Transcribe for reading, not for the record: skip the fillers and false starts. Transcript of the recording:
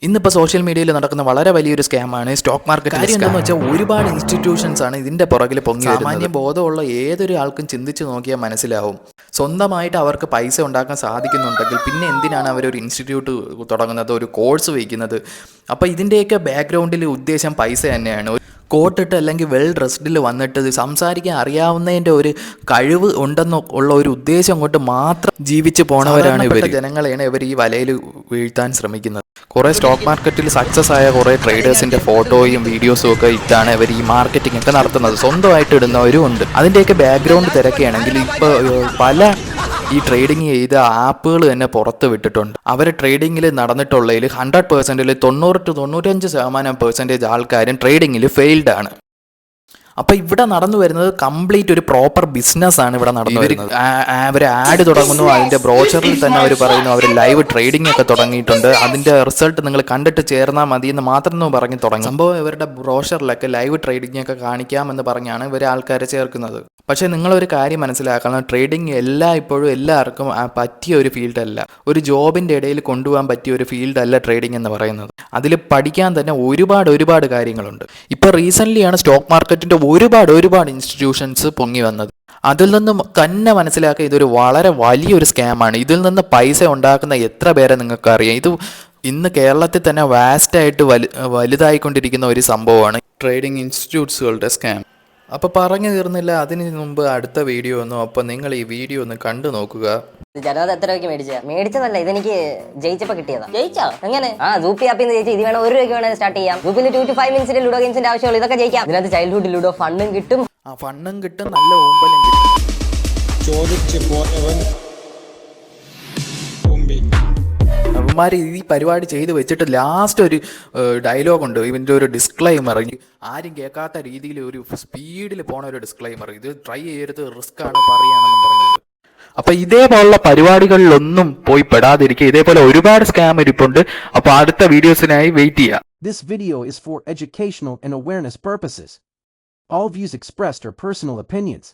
ഇന്നിപ്പോൾ സോഷ്യൽ മീഡിയയിൽ നടക്കുന്ന വളരെ വലിയൊരു സ്കാമാണ് സ്റ്റോക്ക് മാർക്കറ്റ്. കാര്യം എന്താണെന്ന് വെച്ചാൽ ഒരുപാട് ഇൻസ്റ്റിറ്റ്യൂഷൻസ് ആണ് ഇതിൻ്റെ പുറകിൽ പൊങ്ങി വരുന്നത്. സാമാന്യ ബോധമുള്ള ഏതൊരു ആൾക്കും ചിന്തിച്ച് നോക്കിയാൽ മനസ്സിലാവും, സ്വന്തമായിട്ട് അവർക്ക് പൈസ ഉണ്ടാക്കാൻ സാധിക്കുന്നുണ്ടെങ്കിൽ പിന്നെ എന്തിനാണ് അവരൊരു ഇൻസ്റ്റിറ്റ്യൂട്ട് തുടങ്ങുന്നത്, ഒരു കോഴ്സ് വയ്ക്കുന്നത്. അപ്പോൾ ഇതിൻ്റെയൊക്കെ ബാക്ക്ഗ്രൗണ്ടിൽ ഉദ്ദേശം പൈസ തന്നെയാണ്. കോട്ടിട്ട് അല്ലെങ്കിൽ വെൽ ഡ്രസ്ഡിൽ വന്നിട്ട് സംസാരിക്കാൻ അറിയാവുന്നതിൻ്റെ ഒരു കഴിവ് ഉണ്ടെന്ന് ഉള്ള ഒരു ഉദ്ദേശം കൊണ്ട് മാത്രം ജീവിച്ച് പോണവരാണ് ഇവർ. ജനങ്ങളെയാണ് ഇവർ ഈ വലയിൽ വീഴ്ത്താൻ ശ്രമിക്കുന്നത്. കുറേ സ്റ്റോക്ക് മാർക്കറ്റിൽ സക്സസ് ആയ കുറേ ട്രേഡേഴ്സിൻ്റെ ഫോട്ടോയും വീഡിയോസും ഒക്കെ ഇട്ടാണ് ഇവർ ഈ മാർക്കറ്റിംഗ് ഒക്കെ നടത്തുന്നത്. സ്വന്തമായിട്ട് ഇടുന്നവരും ഉണ്ട്. അതിൻ്റെയൊക്കെ ബാക്ക്ഗ്രൗണ്ട് തിരക്കുകയാണെങ്കിൽ ഇപ്പോൾ പല ഈ ട്രേഡിങ് ചെയ്ത ആപ്പുകൾ തന്നെ പുറത്ത് വിട്ടിട്ടുണ്ട്. അവർ ട്രേഡിങ്ങിൽ നടന്നിട്ടുള്ളതിൽ 100%ൽ 90 to 95% ആൾക്കാരും ട്രേഡിങ്ങിൽ ഫെയിൽഡ് ആണ്. അപ്പോൾ ഇവിടെ നടന്നു വരുന്നത് കംപ്ലീറ്റ് ഒരു പ്രോപ്പർ ബിസിനസ്സാണ് ഇവിടെ നടന്നു വരുന്നത്. അവർ ആഡ് തുടങ്ങുന്നു, അതിൻ്റെ ബ്രോഷറിൽ തന്നെ അവർ പറയുന്നു അവർ ലൈവ് ട്രേഡിംഗ് ഒക്കെ തുടങ്ങിയിട്ടുണ്ട്, അതിൻ്റെ റിസൾട്ട് നിങ്ങൾ കണ്ടിട്ട് ചേർന്നാൽ മതി എന്ന് മാത്രം പറഞ്ഞ് തുടങ്ങി. സംഭവം ഇവരുടെ ബ്രോഷറിലൊക്കെ ലൈവ് ട്രേഡിംഗ് ഒക്കെ കാണിക്കാമെന്ന് പറഞ്ഞാണ് ഇവർ ആൾക്കാരെ ചേർക്കുന്നത്. പക്ഷേ നിങ്ങളൊരു കാര്യം മനസ്സിലാക്കണം, ട്രേഡിംഗ് ഇപ്പോഴും എല്ലാവർക്കും പറ്റിയ ഒരു ഫീൽഡല്ല, ഒരു ജോബിൻ്റെ ഇടയിൽ കൊണ്ടുപോകാൻ പറ്റിയ ഒരു ഫീൽഡല്ല ട്രേഡിംഗ് എന്ന് പറയുന്നത്. അതിൽ പഠിക്കാൻ തന്നെ ഒരുപാട് കാര്യങ്ങളുണ്ട്. ഇപ്പോൾ റീസെൻ്റ്ലിയാണ് സ്റ്റോക്ക് മാർക്കറ്റിൻ്റെ ഒരുപാട് ഇൻസ്റ്റിറ്റ്യൂഷൻസ് പൊങ്ങി വന്നത്. അതിൽ നിന്നും തന്നെ മനസ്സിലാക്കുക ഇതൊരു വളരെ വലിയൊരു സ്കാമാണ്. ഇതിൽ നിന്ന് പൈസ ഉണ്ടാക്കുന്ന എത്ര പേരെ നിങ്ങൾക്കറിയാം? ഇത് ഇന്ന് കേരളത്തിൽ തന്നെ വാസ്റ്റായിട്ട് വലുതായിക്കൊണ്ടിരിക്കുന്ന ഒരു സംഭവമാണ് ട്രേഡിംഗ് ഇൻസ്റ്റിറ്റ്യൂട്ട്സുകളുടെ സ്കാം. അപ്പോൾ പറഞ്ഞു തീർന്നില്ല, അതിന് മുമ്പ് അടുത്ത വീഡിയോ ഒന്നും. അപ്പോൾ നിങ്ങൾ ഈ വീഡിയോ ഒന്ന് കണ്ടു നോക്കുക. ജനത എത്ര രൂപയ്ക്ക് മേടിച്ചതല്ല, ഇതെനിക്ക് ജയിച്ചപ്പോ കിട്ടിയതാ. ജയിച്ചോ? എങ്ങനെ? സൂപ്പി ആപ്പിൽ നിന്ന് ജയിച്ചു. ഇത് വേണം 1 രൂപയ്ക്ക് വേണം സ്റ്റാർട്ട് ചെയ്യാം. സൂപ്പിന് 2 to 5 മിനിറ്റ്സിന്റെ ലുഡോ ഗെയിംസിന്റെ ആവശ്യമുള്ളൂ. ഇതൊക്കെ ജയിക്കാം. ഇതിനകത്ത് ചൈൽഡ്ഹുഡ് ലുഡോ ഫണ്ടും കിട്ടും. ഫണ്ടും കിട്ടും, നല്ല ഊമ്പലും കിട്ടും. ചോദിച്ചു പോയവൻ അവന്മാർ ഈ പരിപാടി ചെയ്ത് വെച്ചിട്ട് ലാസ്റ്റ് ഒരു ഡയലോഗുണ്ട്, ഇതിൻ്റെ ഒരു ഡിസ്ക്ലൈമർ, ആരും കേൾക്കാത്ത രീതിയിൽ ഒരു സ്പീഡിൽ പോണ ഒരു ഡിസ്ക്ലൈമർ. ഇത് ട്രൈ ചെയ്യരുത്, റിസ്ക് ആണ് പറയുകയാണെന്നും പറഞ്ഞത്. അപ്പോൾ ഇതേപോലുള്ള പരിപാടികളിലൊന്നും പോയി പെടാതിരിക്കുക. ഇതേപോലെ ഒരുപാട് സ്കാം ഇരിപ്പുണ്ട്. അപ്പോൾ അടുത്ത വീഡിയോസിനായി വെയിറ്റ് ചെയ്യുക. This video is for educational and awareness purposes. All views expressed are personal opinions.